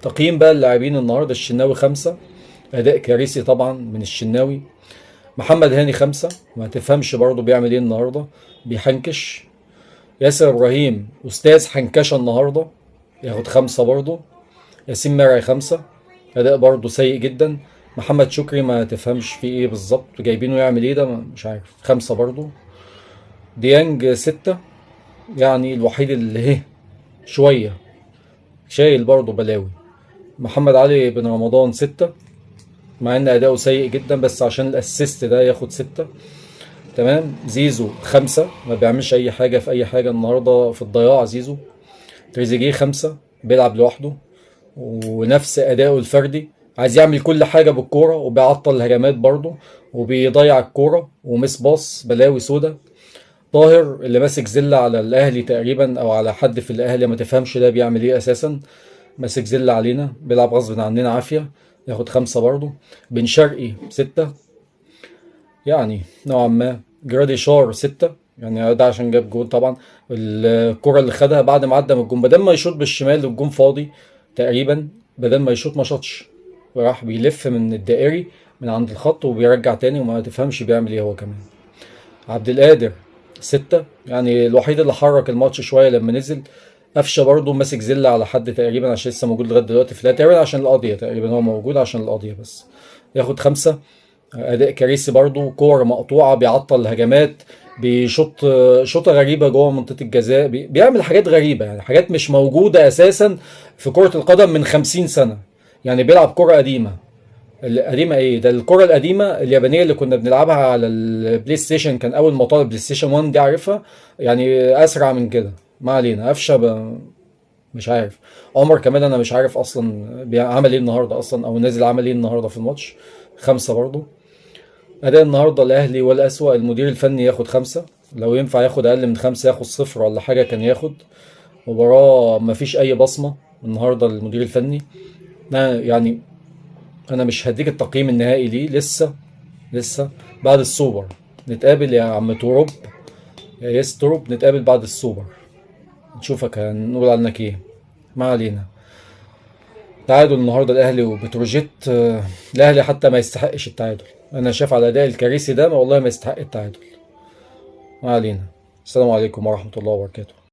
تقييم بقى اللاعبين النهارده: الشناوي 5، اداء كارثي طبعا من الشناوي. محمد هاني 5، ما تفهمش برضه بيعمل ايه النهارده، بيحنكش. ياسر ابراهيم استاذ حنكشه النهارده، ياخد 5 برضه. ياسين مرعي 5، اداء برضه سيء جدا. محمد شكري ما تفهمش فيه ايه بالظبط، جايبينه يعمل ايه ده، مش عارف، 5 برضه. ديانج 6، يعني الوحيد اللي شويه شايل برضه بلاوي. محمد علي بن رمضان 6، مع ان اداؤه سيء جدا، بس عشان الاسيست ده ياخد 6. تمام. زيزو 5، ما بيعملش اي حاجه في اي حاجه النهارده، في الضياع زيزو. تريزيجيه 5، بيلعب لوحده ونفس اداؤه الفردي، عايز يعمل كل حاجه بالكوره وبيعطل الهجمات برضه وبيضيع الكوره ومس باص، بلاوي سودا. طاهر اللي ماسك زله على الاهلي تقريبا او على حد في الاهلي، ما تفهمش ده بيعمل ايه اساسا، ماسك زله علينا، بيلعب غصب عننا عافيه، ياخد 5 برضه. بن شرقي 6، يعني نوعا ما. جرادي شار 6، يعني ده عشان جاب جول طبعا. الكرة اللي خدها بعد ما عدى من الجون، بدل ما يشوط بالشمال الجون فاضي تقريبا، بدل ما يشوط ما شاطش، وراح بيلف من الدائري من عند الخط وبيرجع تاني، وما تفهمش بيعمل ايه هو كمان. عبد القادر 6، يعني الوحيد اللي حرك الماتش شوية لما نزل. قفشه برضه ماسك زله على حد تقريبا، عشان لسه موجود لغايه دلوقتي في تقريبا عشان القضيه، تقريبا هو موجود عشان القضيه بس. ياخد 5. اداء كارثي برضو، كور مقطوعه، بيعطل الهجمات، بيشوط شوطه غريبه جوه منطقه الجزاء، بيعمل حاجات غريبه، يعني حاجات مش موجوده اساسا في كره القدم من 50 سنه. يعني بيلعب كره قديمه. القديمه ايه ده، الكره القديمه اليابانيه اللي كنا بنلعبها على البلاي ستيشن، كان اول ما طلع بلاي ستيشن 1 دي، عارفها يعني، اسرع من كده. ما علينا. قفشه مش عارف. عمر كمان انا مش عارف اصلا عمل ايه النهارده اصلا، او نازل عمل ايه النهارده في الماتش. 5 برضو. أداء النهاردة الأهلي ولا أسوأ، المدير الفني ياخد 5، لو ينفع ياخد أقل من 5 ياخد 0 ولا حاجة كان ياخد. مباراة مفيش أي بصمة النهاردة للمدير الفني. يعني أنا مش هديك التقييم النهائي ليه، لسه بعد السوبر نتقابل يا عم تورب، يا يس تورب، نتقابل بعد السوبر نشوفك هنقول عنك إيه. ما علينا. تعادل النهارده الاهلي وبتروجيت. الاهلي حتى ما يستحقش التعادل، انا شايف على الاداء الكارثي ده والله ما يستحق التعادل. ما علينا. السلام عليكم ورحمة الله وبركاته.